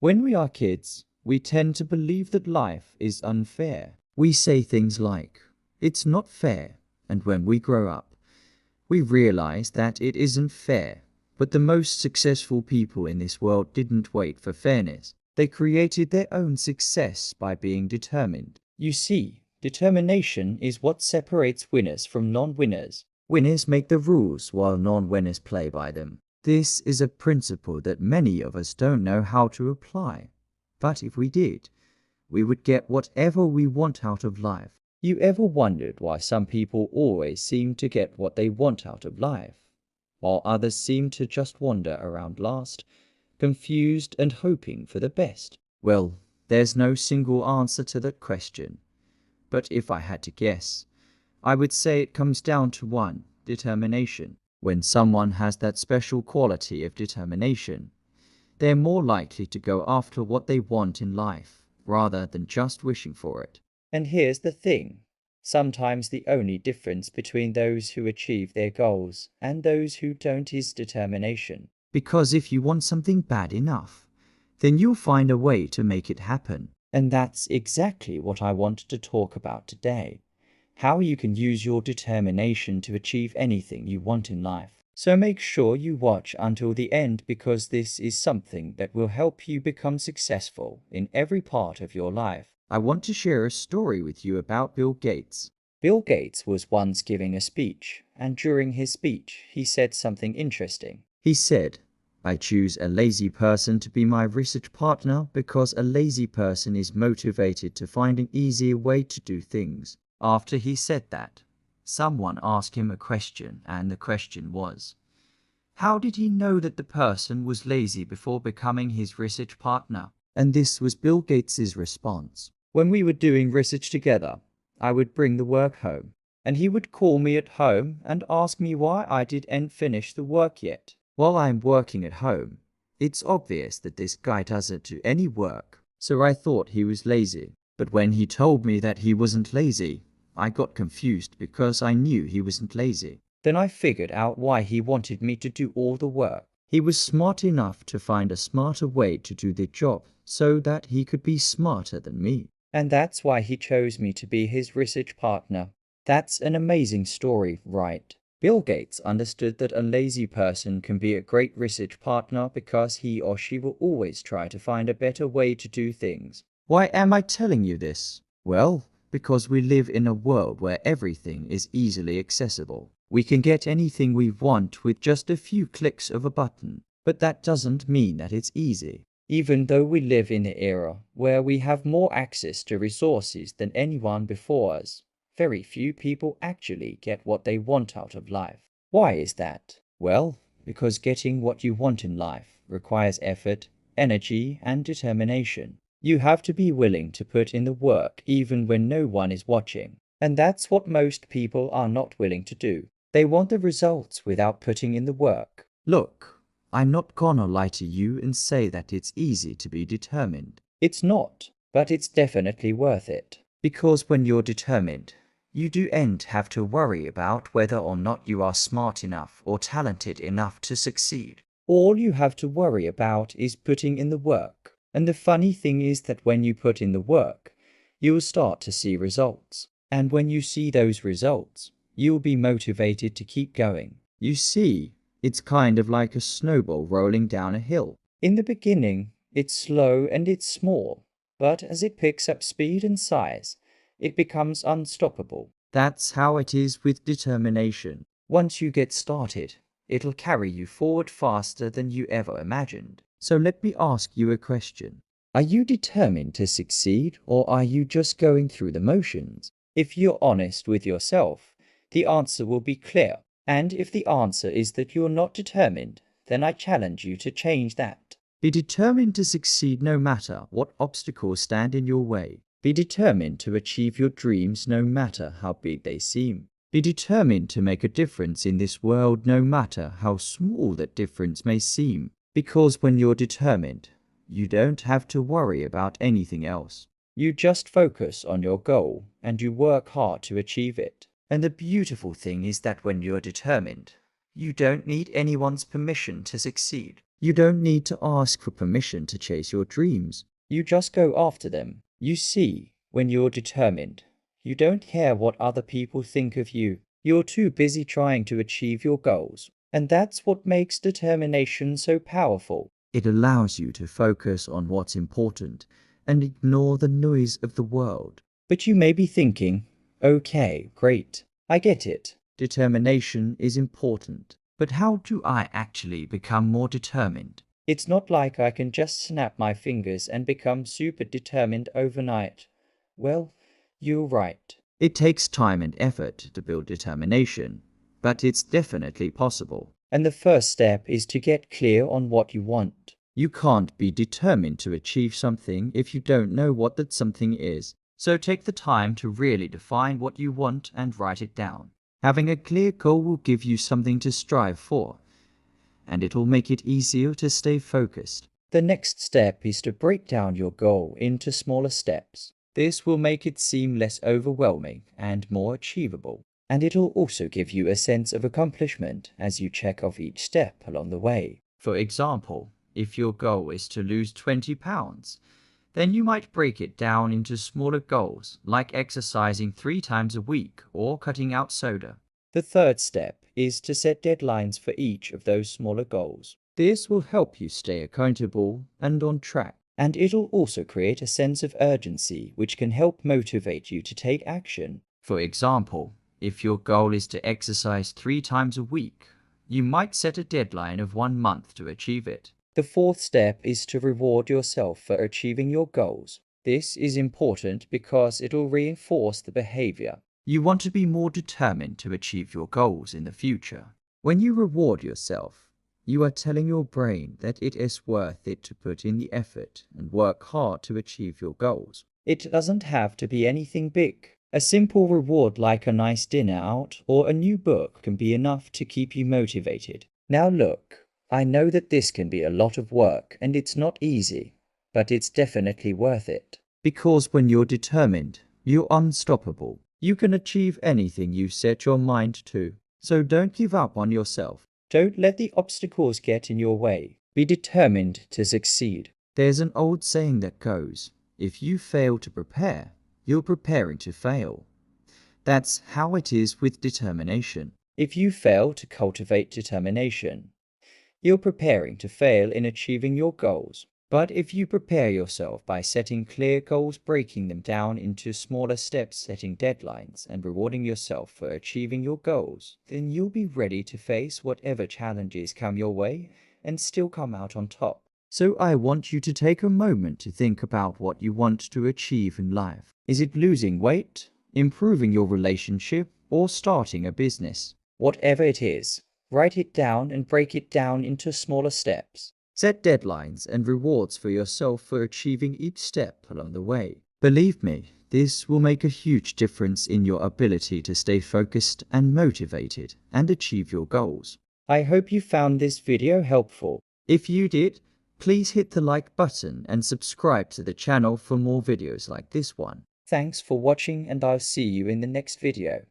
When we are kids, we tend to believe that life is unfair. We say things like, "It's not fair," and when we grow up, we realize that it isn't fair. But the most successful people in this world didn't wait for fairness. They created their own success by being determined. You see, determination is what separates winners from non-winners. Winners make the rules while non-winners play by them. This is a principle that many of us don't know how to apply. But if we did, we would get whatever we want out of life. You ever wondered why some people always seem to get what they want out of life, while others seem to just wander around lost, confused, and hoping for the best? Well, there's no single answer to that question. But if I had to guess, I would say it comes down to one: determination. When someone has that special quality of determination, they're more likely to go after what they want in life, rather than just wishing for it. And here's the thing. Sometimes the only difference between those who achieve their goals and those who don't is determination. Because if you want something bad enough, then you'll find a way to make it happen. And that's exactly what I want to talk about today. How you can use your determination to achieve anything you want in life. So make sure you watch until the end, because this is something that will help you become successful in every part of your life. I want to share a story with you about Bill Gates. Bill Gates was once giving a speech, and during his speech, he said something interesting. He said, "I choose a lazy person to be my research partner because a lazy person is motivated to find an easier way to do things." After he said that, someone asked him a question, and the question was, how did he know that the person was lazy before becoming his research partner? And this was Bill Gates's response. "When we were doing research together, I would bring the work home, and he would call me at home and ask me why I didn't finish the work yet. While I'm working at home, it's obvious that this guy doesn't do any work, so I thought he was lazy. But when he told me that he wasn't lazy, I got confused because I knew he wasn't lazy. Then I figured out why he wanted me to do all the work. He was smart enough to find a smarter way to do the job so that he could be smarter than me. And that's why he chose me to be his research partner." That's an amazing story, right? Bill Gates understood that a lazy person can be a great research partner because he or she will always try to find a better way to do things. Why am I telling you this? Well, because we live in a world where everything is easily accessible. We can get anything we want with just a few clicks of a button. But that doesn't mean that it's easy. Even though we live in an era where we have more access to resources than anyone before us, very few people actually get what they want out of life. Why is that? Well, because getting what you want in life requires effort, energy, and determination. You have to be willing to put in the work even when no one is watching. And that's what most people are not willing to do. They want the results without putting in the work. Look, I'm not gonna lie to you and say that it's easy to be determined. It's not, but it's definitely worth it. Because when you're determined, you don't have to worry about whether or not you are smart enough or talented enough to succeed. All you have to worry about is putting in the work. And the funny thing is that when you put in the work, you will start to see results. And when you see those results, you will be motivated to keep going. You see, it's kind of like a snowball rolling down a hill. In the beginning, it's slow and it's small, but as it picks up speed and size, it becomes unstoppable. That's how it is with determination. Once you get started, it'll carry you forward faster than you ever imagined. So let me ask you a question. Are you determined to succeed, or are you just going through the motions? If you're honest with yourself, the answer will be clear. And if the answer is that you're not determined, then I challenge you to change that. Be determined to succeed no matter what obstacles stand in your way. Be determined to achieve your dreams no matter how big they seem. Be determined to make a difference in this world no matter how small that difference may seem. Because when you're determined, you don't have to worry about anything else. You just focus on your goal and you work hard to achieve it. And the beautiful thing is that when you're determined, you don't need anyone's permission to succeed. You don't need to ask for permission to chase your dreams. You just go after them. You see, when you're determined, you don't care what other people think of you. You're too busy trying to achieve your goals. And that's what makes determination so powerful. It allows you to focus on what's important and ignore the noise of the world. But you may be thinking, okay, great, I get it. Determination is important. But how do I actually become more determined? It's not like I can just snap my fingers and become super determined overnight. Well, you're right. It takes time and effort to build determination, but it's definitely possible. And the first step is to get clear on what you want. You can't be determined to achieve something if you don't know what that something is. So take the time to really define what you want and write it down. Having a clear goal will give you something to strive for, and it'll make it easier to stay focused. The next step is to break down your goal into smaller steps. This will make it seem less overwhelming and more achievable. And it'll also give you a sense of accomplishment as you check off each step along the way. For example, if your goal is to lose 20 pounds, then you might break it down into smaller goals, like exercising 3 times a week or cutting out soda. The third step is to set deadlines for each of those smaller goals. This will help you stay accountable and on track. And it'll also create a sense of urgency, which can help motivate you to take action. For example, if your goal is to exercise 3 times a week, you might set a deadline of 1 month to achieve it. The fourth step is to reward yourself for achieving your goals. This is important because it'll reinforce the behavior. You want to be more determined to achieve your goals in the future. When you reward yourself, you are telling your brain that it is worth it to put in the effort and work hard to achieve your goals. It doesn't have to be anything big. A simple reward like a nice dinner out or a new book can be enough to keep you motivated. Now look, I know that this can be a lot of work and it's not easy, but it's definitely worth it. Because when you're determined, you're unstoppable. You can achieve anything you set your mind to. So don't give up on yourself. Don't let the obstacles get in your way. Be determined to succeed. There's an old saying that goes, if you fail to prepare, you're preparing to fail. That's how it is with determination. If you fail to cultivate determination, you're preparing to fail in achieving your goals. But if you prepare yourself by setting clear goals, breaking them down into smaller steps, setting deadlines, and rewarding yourself for achieving your goals, then you'll be ready to face whatever challenges come your way and still come out on top. So I want you to take a moment to think about what you want to achieve in life. Is it losing weight, improving your relationship, or starting a business? Whatever it is, write it down and break it down into smaller steps. Set deadlines and rewards for yourself for achieving each step along the way. Believe me, this will make a huge difference in your ability to stay focused and motivated and achieve your goals. I hope you found this video helpful. If you did, please hit the like button and subscribe to the channel for more videos like this one. Thanks for watching and I'll see you in the next video.